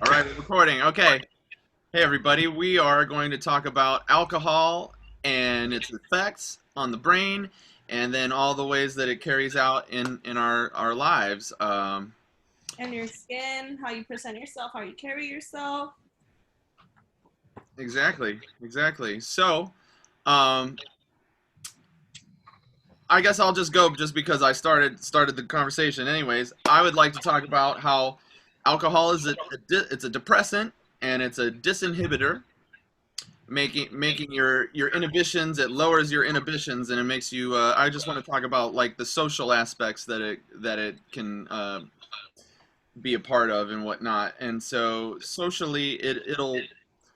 All right, we're recording. Okay. Hey, everybody. We are going to talk about alcohol and its effects on the brain, and then all the ways that it carries out in our lives. And your skin, how you present yourself, how you carry yourself. Exactly. Exactly. So, um, I guess I'll just go just because I started the conversation. Anyways, I would like to talk about how alcohol is it's a depressant and it's a disinhibitor making your inhibitions. It lowers your inhibitions and it makes you I just want to talk about like the social aspects that it can be a part of and whatnot. And so socially it'll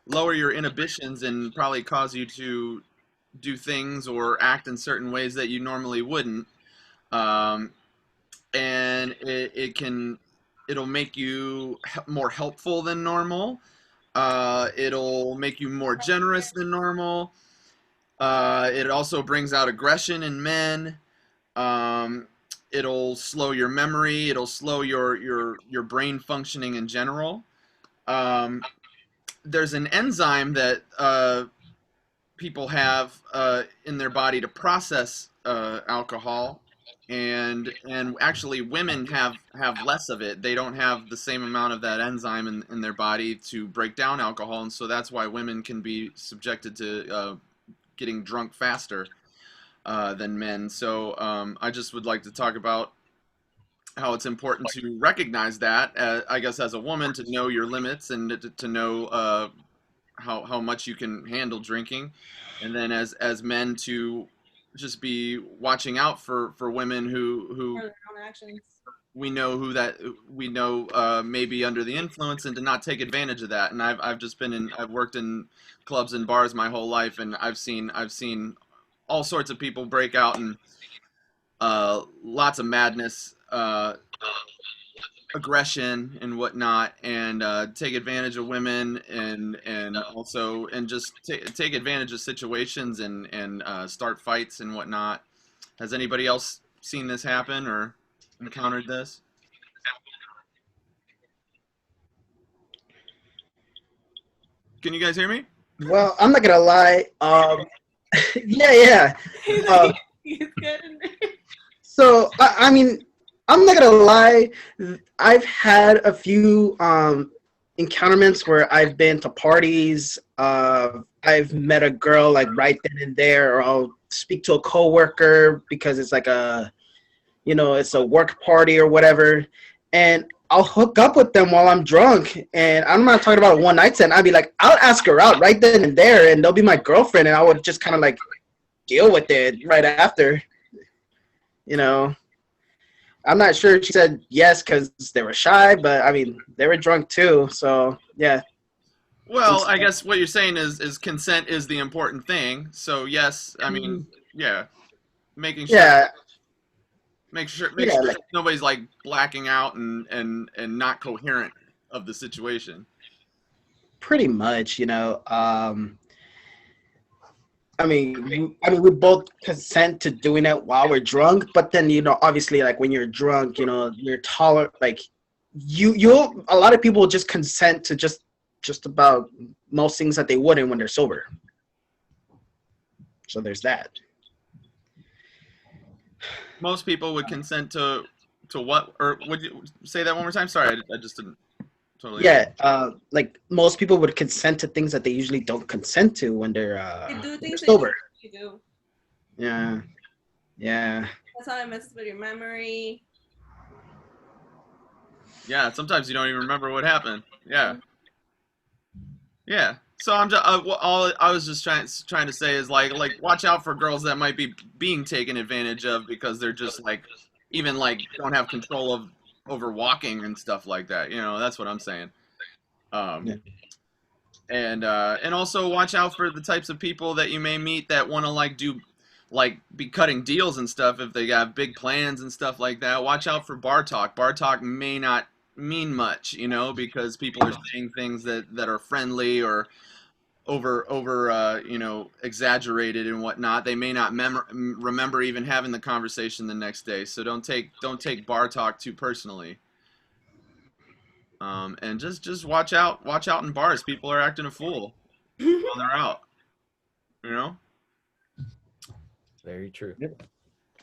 lower your inhibitions and probably cause you to do things or act in certain ways that you normally wouldn't. um, and it'll make you more helpful than normal. It'll make you more generous than normal. It also brings out aggression in men. Um, it'll slow your memory. It'll slow your brain functioning in general. Um, there's an enzyme that people have in their body to process alcohol, and actually women have less of it. They don't have the same amount of that enzyme in their body to break down alcohol, and so that's why women can be subjected to getting drunk faster than men. So I just would like to talk about how it's important to recognize that, I guess, as a woman, to know your limits and to know how much you can handle drinking, and then as men to just be watching out for women For who their own actions. we know may be under the influence, and to not take advantage of that. And I've worked in clubs and bars my whole life, and I've seen all sorts of people break out and lots of madness, aggression and whatnot, and take advantage of women, and also and just take advantage of situations and start fights and whatnot. Has anybody else seen this happen or encountered this? Can you guys hear me? Well, I'm not gonna lie. Yeah, yeah. Uh, He's good. I mean, I'm not gonna lie. I've had a few encounterments where I've been to parties. I've met a girl like right then and there, or I'll speak to a coworker because it's like it's a work party or whatever, and I'll hook up with them while I'm drunk. And I'm not talking about a one night stand. I'd be like, I'll ask her out right then and there, and they'll be my girlfriend, and I would just kind of like deal with it right after. You know, I'm not sure if she said yes because they were shy, but I mean, they were drunk too. So yeah, Well, I guess what you're saying is consent is the important thing. So yes, I mean, yeah, making sure yeah, make yeah, sure like nobody's like blacking out and not coherent of the situation. pretty much. We both consent to doing it while we're drunk, but then obviously, like when you're drunk, you're tolerant. Like you'll a lot of people just consent to just about most things that they wouldn't when they're sober. So there's that. Most people would consent to what, or would you say that one more time? Sorry, I just didn't totally. Yeah, like most people would consent to things that they usually don't consent to You do when they're things that sober. you do. Yeah, yeah, That's how it messes with your memory. Yeah, sometimes you don't even remember what happened. Yeah, Mhm. yeah. So I'm just all I was just trying to say is like watch out for girls that might be being taken advantage of because they're just like even like don't have control of over walking and stuff like that. That's what I'm saying. Um, yeah. and also watch out for the types of people that you may meet that want to like do like be cutting deals and stuff if they got big plans and stuff like that. Watch out for bar talk. Bar talk may not mean much, because people are saying things that are friendly or over exaggerated and whatnot. They may not remember even having the conversation the next day. So don't take bar talk too personally. And just watch out in bars. People are acting a fool while they're out. You know? Very true.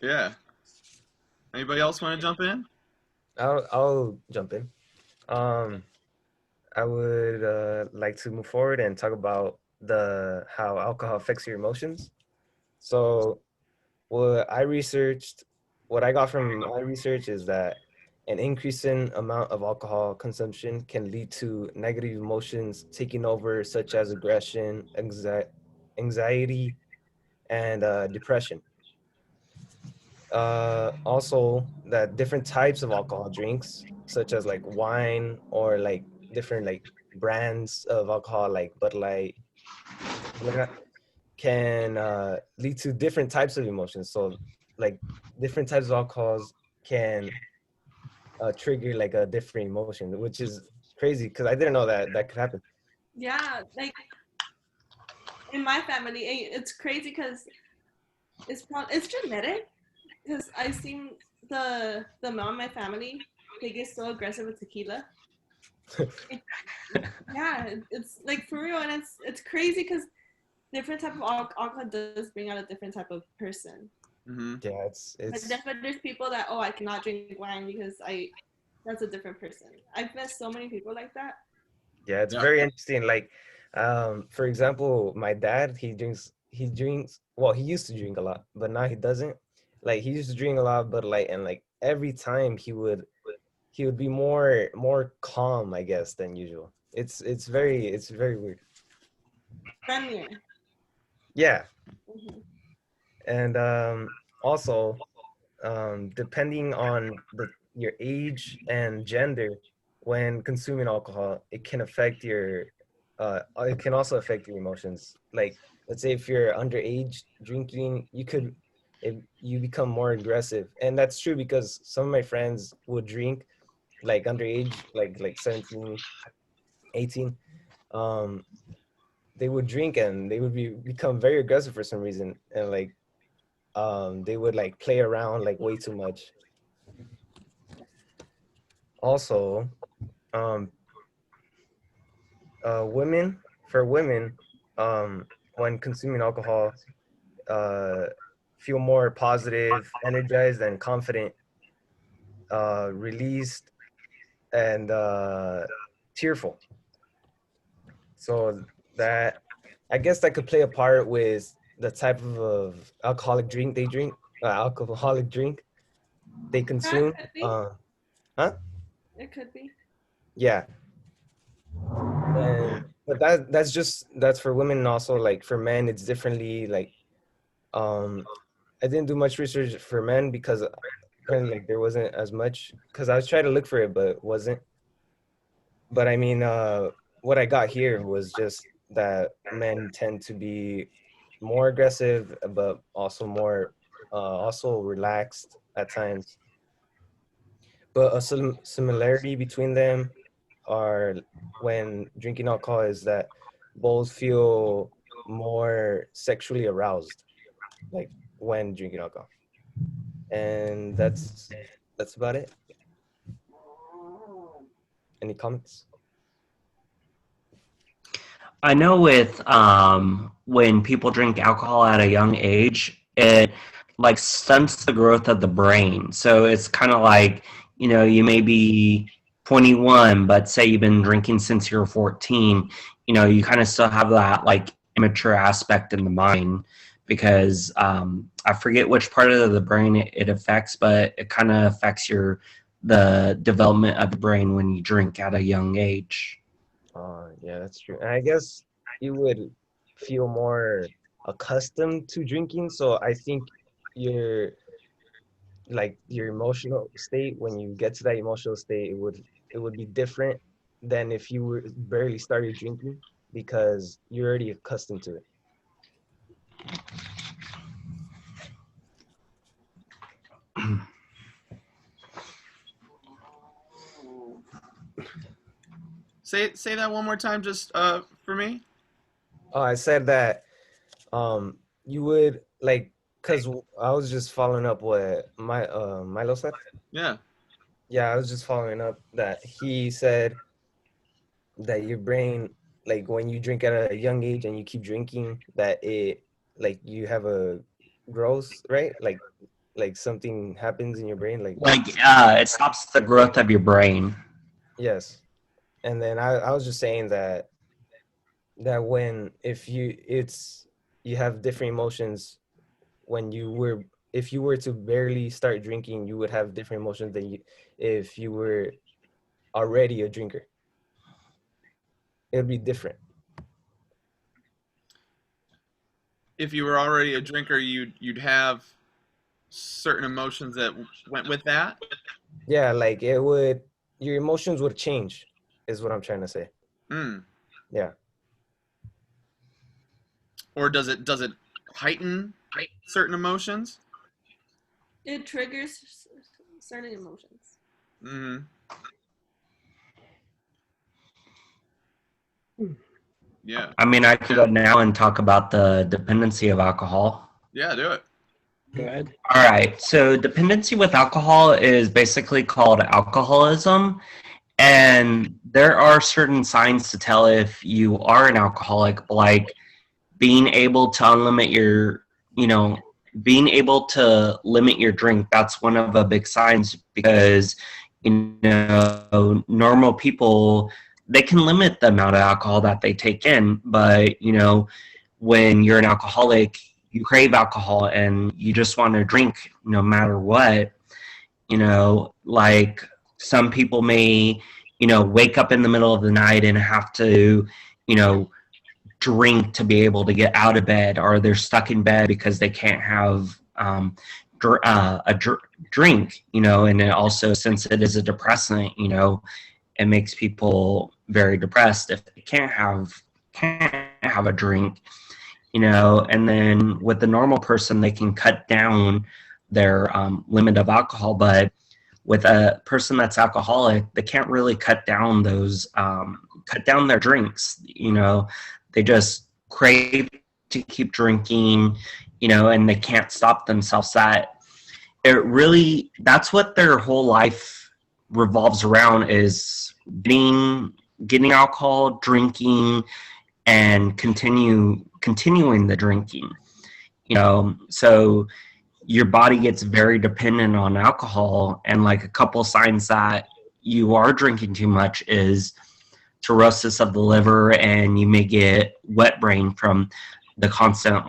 Yeah. Anybody else want to jump in? I'll jump in. Um, I would like to move forward and talk about the how alcohol affects your emotions. So what I researched, what I got from my research is that an increasing amount of alcohol consumption can lead to negative emotions taking over, such as aggression, anxiety, and depression. Also, that different types of alcohol drinks, such as like wine or like different like brands of alcohol, like Bud Light, something like that, can lead to different types of emotions. So, like different types of alcohols can trigger like a different emotion, which is crazy because I didn't know that that could happen. Yeah, like in my family, it's crazy because it's genetic. Because I've seen the mom in my family, they get so aggressive with tequila. Yeah, it's like for real, and it's crazy because different type of alcohol does bring out a different type of person. Mm-hmm. Yeah, But it's there's people that, oh, I cannot drink wine because I that's a different person. I've met so many people like that. yeah, it's Yep. very interesting. Like, for example, my dad, he drinks, well, he used to drink a lot, but now he doesn't. Like, he used to drink a lot of Bud Light, and like every time he would be more calm, I guess, than usual. It's very weird. Friendlier. Yeah, Hmm. and also, depending on your age and gender, when consuming alcohol, it can also affect your emotions. Like, let's say if you're underage drinking, you become more aggressive, and that's true because some of my friends would drink like underage, like 17, 18. Um, they would drink and they would become very aggressive for some reason, and like they would like play around like way too much. Also, um, women for women, when consuming alcohol, uh, feel more positive, energized, and confident, released, and tearful. So that I guess that could play a part with the type of alcoholic drink they Yeah, it consume. could be. Huh? It could be. Yeah, and but that's for women, and also like for men it's differently. Like I didn't do much research for men because apparently like there wasn't as much, because I was trying to look for it but it wasn't. But I mean, what I got here was just that men tend to be more aggressive but also more also relaxed at times. But a similarity between them are when drinking alcohol is that both feel more sexually aroused, like when drinking alcohol. And that's about it. Any comments? I know with when people drink alcohol at a young age, it like stunts the growth of the brain. So it's kind of like, you may be 21, but say you've been drinking since you're 14, you kind of still have that like immature aspect in the mind because I forget which part of the brain it affects, but it kind of affects the development of the brain when you drink at a young age. Yeah, that's true. And I guess you would feel more accustomed to drinking. So I think your your emotional state, when you get to that emotional state, it would be different than if you were barely started drinking because you're already accustomed to it. Say that one more time, just for me. Oh, I said that you would like, because I was just following up what Mylo said. Yeah. Yeah, I was just following up that he said that your brain, like when you drink at a young age and you keep drinking, that it like you have a growth, right? Like something happens in your brain, like Like it stops the growth of your brain. yes. And then I was just saying that when if you it's you have different emotions when you were if you were to barely start drinking, you would have different emotions than you if you were already a drinker. It'd be different. If you were already a drinker, you'd have certain emotions that went with that. Yeah, like it would your emotions would change, is what I'm trying to say. Mm. Yeah. Or does it heighten certain emotions? It triggers certain emotions. Mm. Yeah. I mean, I could go now and talk about the dependency of alcohol. Yeah, do it. Go ahead. All right. So, dependency with alcohol is basically called alcoholism. And there are certain signs to tell if you are an alcoholic, like being able to unlimit your, you know, being able to limit your drink. That's one of the big signs because, normal people, they can limit the amount of alcohol that they take in. But, when you're an alcoholic, you crave alcohol and you just want to drink no matter what. Like some people may, wake up in the middle of the night and have to, you know, drink to be able to get out of bed, or they're stuck in bed because they can't have drink, and it also, since it is a depressant, it makes people very depressed if they can't have a drink, and then with the normal person, they can cut down their limit of alcohol, but with a person that's alcoholic, they can't really cut down their drinks. They just crave to keep drinking, and they can't stop themselves. That's what their whole life revolves around, is getting alcohol, drinking, and continuing the drinking. So your body gets very dependent on alcohol, and like a couple signs that you are drinking too much is cirrhosis of the liver, and you may get wet brain from the constant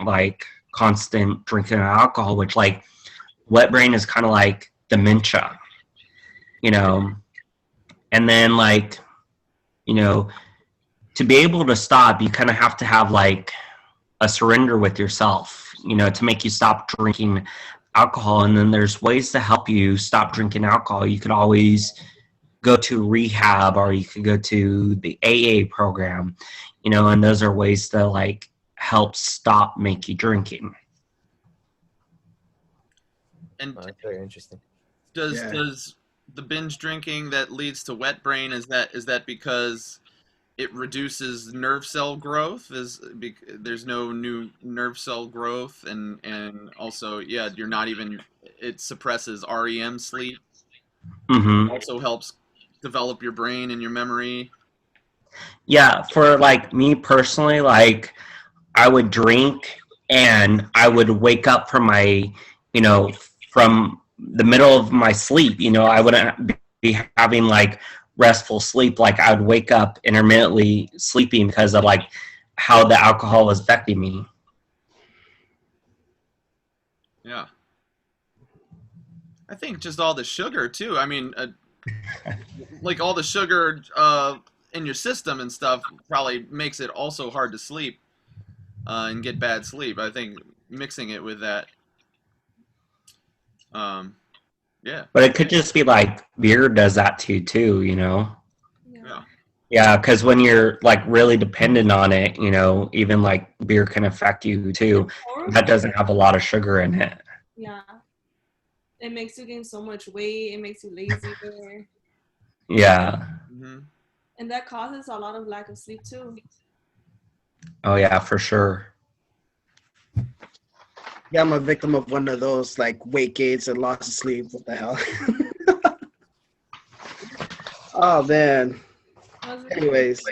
drinking of alcohol, which, like, wet brain is kind of like dementia, and then, like, to be able to stop, you kind of have to have like a surrender with yourself, to make you stop drinking alcohol. And then there's ways to help you stop drinking alcohol. You could always go to rehab, or you could go to the AA program, and those are ways to like help stop make you drinking. And That's very interesting. does the binge drinking that leads to wet brain, is that because it reduces nerve cell growth? There's no new nerve cell growth, and also, yeah, it suppresses REM sleep. Mm-hmm. Also helps develop your brain and your memory. Yeah, for like me personally, like I would drink and I would wake up from from the middle of my sleep. I wouldn't be having like restful sleep. Like I would wake up intermittently sleeping because of like how the alcohol was affecting me. Yeah. I think just all the sugar too. I mean, like all the sugar in your system and stuff probably makes it also hard to sleep and get bad sleep. I think mixing it with that. Yeah. But it could just be like beer does that too, Yeah. Yeah. Yeah, because when you're like really dependent on it, even like beer can affect you too. That doesn't have a lot of sugar in it. Yeah. It makes you gain so much weight. It makes you lazier. Yeah. Mm-hmm. And that causes a lot of lack of sleep too. Oh yeah, for sure. Yeah, I'm a victim of one of those, like weight gains and loss of sleep. What the hell? Oh man. I was Anyways,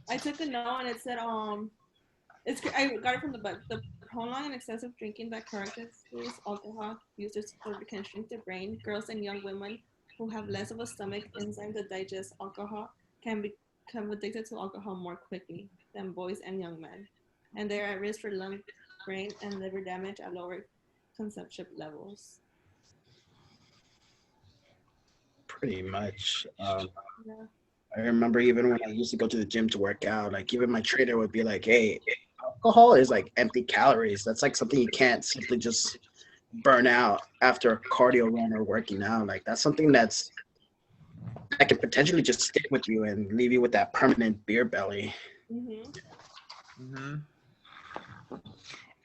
I took a note and it said I got it from the book. The prolonged and excessive drinking that characterizes alcohol users can shrink the brain. Girls and young women who have less of a stomach enzyme to digest alcohol can become addicted to alcohol more quickly than boys and young men, and they are at risk for lung, brain, and liver damage at lower consumption levels. pretty much. Yeah. I remember even when I used to go to the gym to work out, like even my trainer would be like, "Hey, alcohol is like empty calories. That's like something you can't simply just burn out after a cardio run or working out. Like that's something that can potentially just stick with you and leave you with that permanent beer belly." Mm-hmm. Hmm.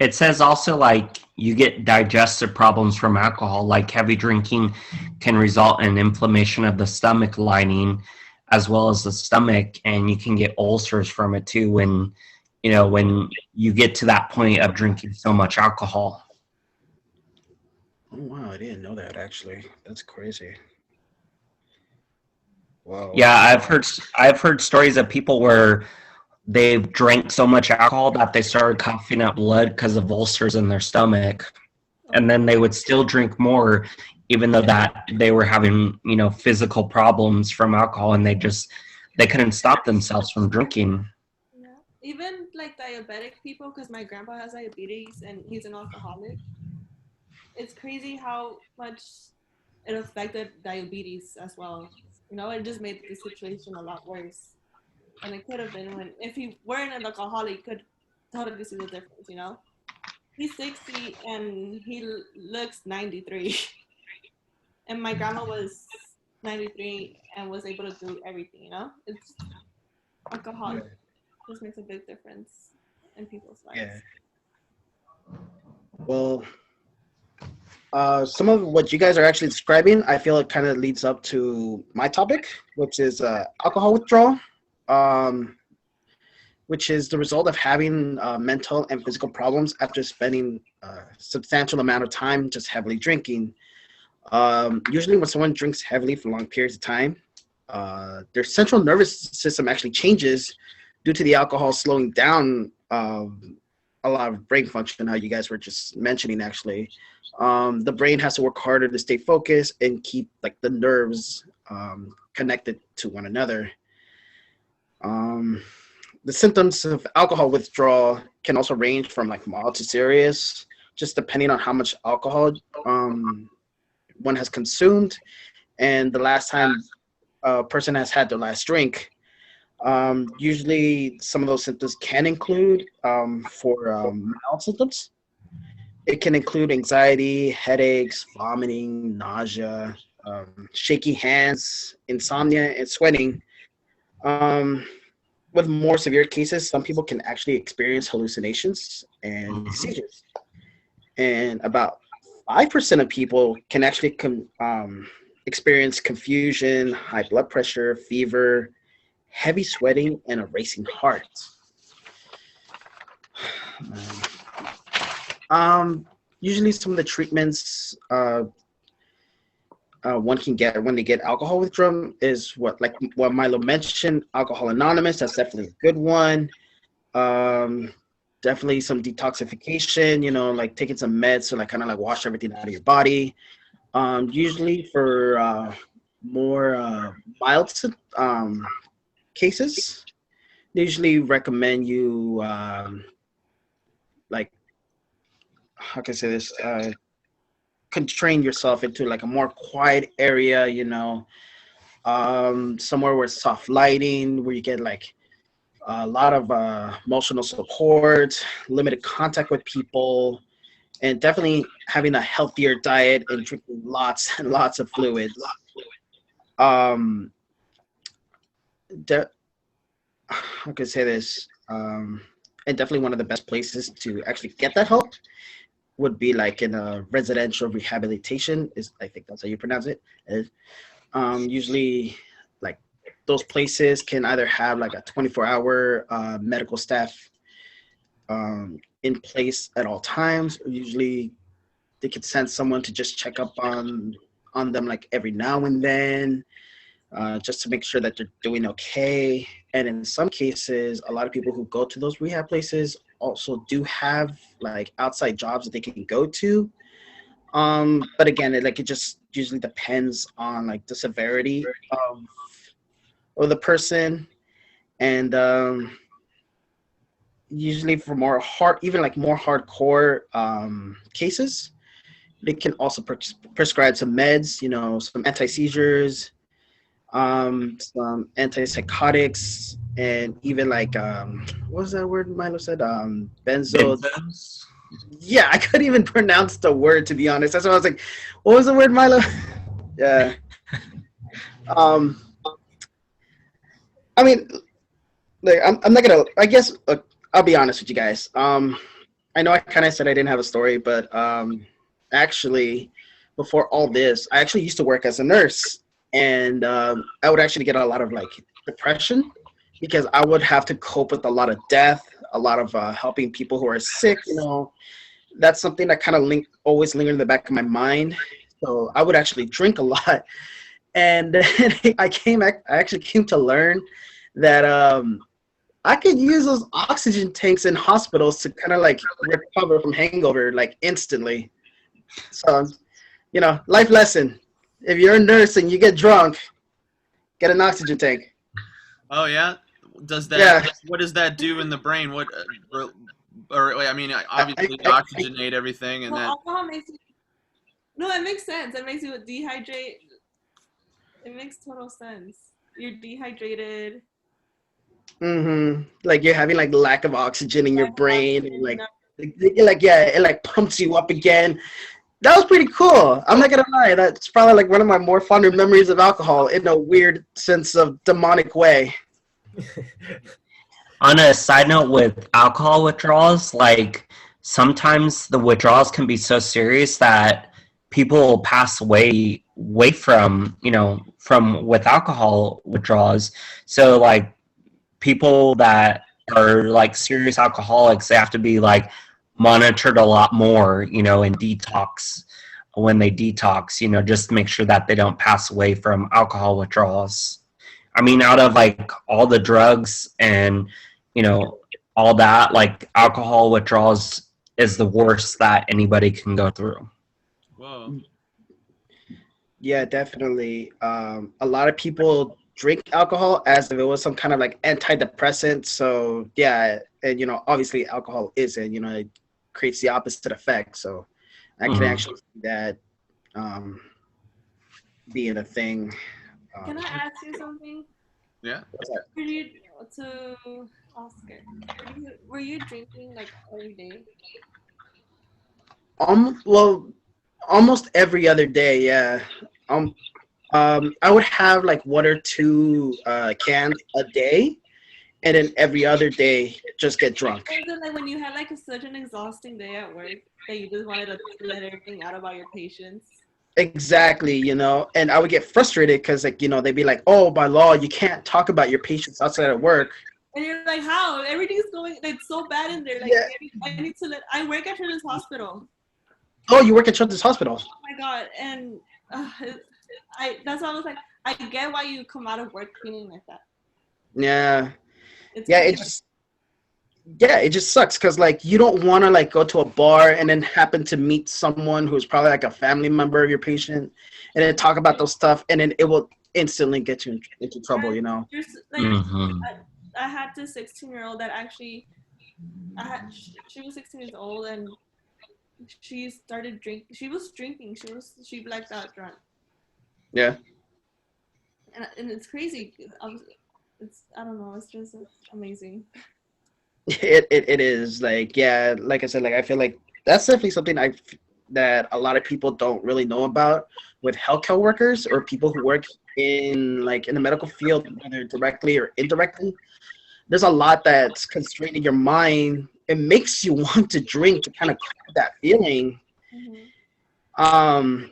It says also like you get digestive problems from alcohol, like heavy drinking can result in inflammation of the stomach lining as well as the stomach, and you can get ulcers from it too when you get to that point of drinking so much alcohol. Oh wow, I didn't know that actually. That's crazy. Whoa. Yeah, I've heard stories of people where they've drank so much alcohol that they started coughing up blood because of ulcers in their stomach, and then they would still drink more even though that they were having physical problems from alcohol, and they couldn't stop themselves from drinking. Yeah. Even like diabetic people, because my grandpa has diabetes and he's an alcoholic. It's crazy how much it affected diabetes as well. It just made the situation a lot worse. And it could have been when, if he weren't an alcoholic, you could totally see the difference. He's 60 and he looks 93. And my grandma was 93 and was able to do everything. It's alcohol Yeah. just makes a big difference in people's Yeah. lives. Well, some of what you guys are actually describing, I feel it kind of leads up to my topic, which is alcohol withdrawal, um, which is the result of having mental and physical problems after spending a substantial amount of time just heavily drinking. Usually, when someone drinks heavily for long periods of time, their central nervous system actually changes due to the alcohol slowing down a lot of brain function, how you guys were just mentioning, actually. The brain has to work harder to stay focused and keep like the nerves connected to one another. Um, the symptoms of alcohol withdrawal can also range from like mild to serious, just depending on how much alcohol one has consumed and the last time a person has had their last drink. Usually, some of those symptoms can include, for mild symptoms, it can include anxiety, headaches, vomiting, nausea, shaky hands, insomnia, and sweating. Um, with more severe cases, some people can actually experience hallucinations and seizures. And about 5% of people can actually experience confusion, high blood pressure, fever, heavy sweating, and a racing heart. Usually, some of the treatments one can get when they get alcohol withdrawal is what Milo mentioned, Alcohol Anonymous. That's definitely a good one. Um, Definitely some detoxification. Like taking some meds to like kind of like wash everything out of your body. Usually for more mild cases, they usually recommend you like how can I say this? Constrain yourself into like a more quiet area. Somewhere with soft lighting, where you get like a lot of emotional support, limited contact with people, and definitely having a healthier diet and drinking lots and lots of fluids. Um, de- how can I say this? And definitely one of the best places to actually get that help would be like in a residential rehabilitation. Is I think that's how you pronounce it. Usually, like those places can either have like a 24-hour medical staff in place at all times. Or usually, they could send someone to just check up on them like every now and then. just to make sure that they're doing okay. And in some cases, a lot of people who go to those rehab places also do have like outside jobs that they can go to. But again, it just usually depends on like the severity of the person, and usually for even like more hardcore cases, they can also prescribe some meds, some anti-seizures, some antipsychotics, and even like what was that word Mylo said? Benzo. Benzos? Yeah, I couldn't even pronounce the word, to be honest. That's why I was like, what was the word, Mylo? Yeah. Um, I mean, like, I'm not gonna. I guess I'll be honest with you guys. I know I kind of said I didn't have a story, but actually, before all this, I actually used to work as a nurse, and I would actually get a lot of like depression because I would have to cope with a lot of death, a lot of helping people who are sick. That's something that kind of always lingered in the back of my mind. So I would actually drink a lot, and I actually came to learn that I could use those oxygen tanks in hospitals to kind of like recover from hangover like instantly. So, life lesson: if you're a nurse and you get drunk, get an oxygen tank. Oh yeah. Yeah. What does that do in the brain? I mean, obviously I- oxygenate everything, and Well, then alcohol makes you. No, it makes sense. It makes you dehydrate. It makes total sense. You're dehydrated. Like you're having like lack of oxygen in your Lack of brain, and oxygen, it like pumps you up again. That was pretty cool. I'm not gonna lie. That's probably like one of my more fonder memories of alcohol in a weird sense of demonic way. On a side note with alcohol withdrawals, like sometimes the withdrawals can be so serious that people pass away from, from with alcohol withdrawals. So like people that are like serious alcoholics, they have to be like monitored a lot more, and detox when they detox, just to make sure that they don't pass away from alcohol withdrawals. I mean, out of like all the drugs and, all that, like alcohol withdrawals is the worst that anybody can go through. whoa. Yeah, definitely. A lot of people drink alcohol as if it was some kind of like antidepressant. So yeah, and obviously alcohol isn't. It creates the opposite effect. So I can Mhm. actually see that being a thing. Can I ask you something? Yeah. Were you to Oscar? Were you drinking like every day? Well, almost every other day. Yeah. Um. I would have like one or two cans a day, and then every other day just get drunk. Or is it like when you had like such an exhausting day at work that you just wanted to let everything out about your patients? Exactly, and I would get frustrated because, like, they'd be like, "Oh, by law, you can't talk about your patients outside of work." And you're like, how? Everything's going, it's so bad in there. Like, Yeah. I need to I work at Children's Hospital. Oh, you work at Children's Hospital? Oh my God. And that's why I was like, I get why you come out of work feeling like that. Yeah. It's Yeah, crazy. it just sucks because like you don't want to like go to a bar and then happen to meet someone who's probably like a family member of your patient, and then talk about those stuff, and then it will instantly get you into trouble. There's like, Mhm. I had this 16-year-old that actually, she was 16 years old and she started drinking. She was drinking. She blacked out drunk. Yeah. And it's crazy. I don't know. It's just amazing. It is like, yeah, like I said, like I feel like that's definitely something that a lot of people don't really know about with healthcare workers or people who work in the medical field, whether directly or indirectly. There's a lot that's constraining your mind. It makes you want to drink to kind of cope that feeling. Mm-hmm.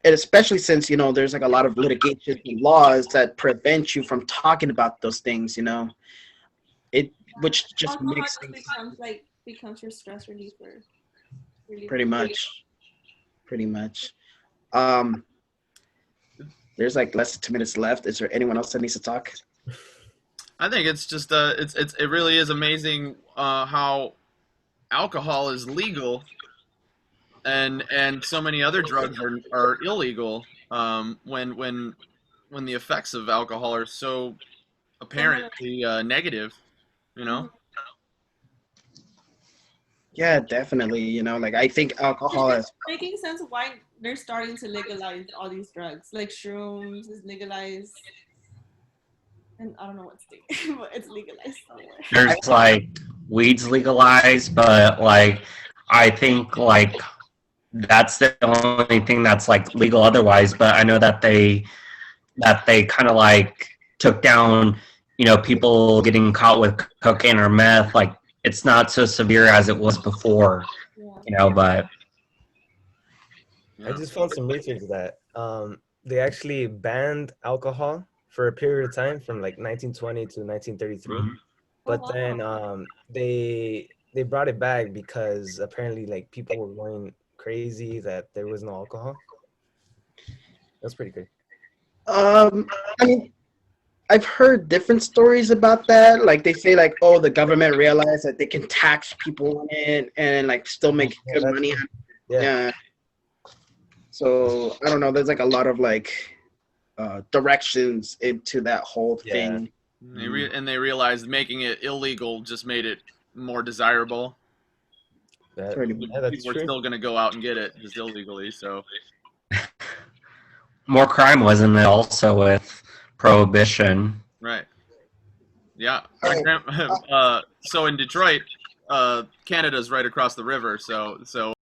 And especially since there's like a lot of litigation and laws that prevent you from talking about those things. Which just Alcohol makes just things becomes your stress reliever. pretty much. Um, There's like less than 2 minutes left. Is there anyone else that needs to talk? I think it's just it really is amazing how alcohol is legal and so many other drugs are illegal when the effects of alcohol are so apparently negative, you know. Yeah, definitely. You know, like I think alcohol It's is. making sense why they're starting to legalize all these drugs. Like shrooms is legalized. And I don't know what state, but it's legalized somewhere. There's like weeds legalized, but like I think like that's the only thing that's like legal otherwise. But I know that they kind of like took down, people getting caught with cocaine or meth. Like it's not so severe as it was before, Yeah. but I just found some research that they actually banned alcohol for a period of time from like 1920 to 1933, but wow. then they brought it back because apparently like people were going crazy that there was no alcohol. That's pretty good. I mean, I've heard different stories about that. Like they say, like, oh, the government realized that they can tax people on it and like still make good that's money. Yeah. Yeah. So I don't know. There's like a lot of like directions into that whole Yeah. thing. They realized making it illegal just made it more desirable. That, Pretty yeah, that's People are true. still going to go out and get it just illegally. So more crime wasn't it also with prohibition? right, yeah. So in Detroit, Canada's right across the river. So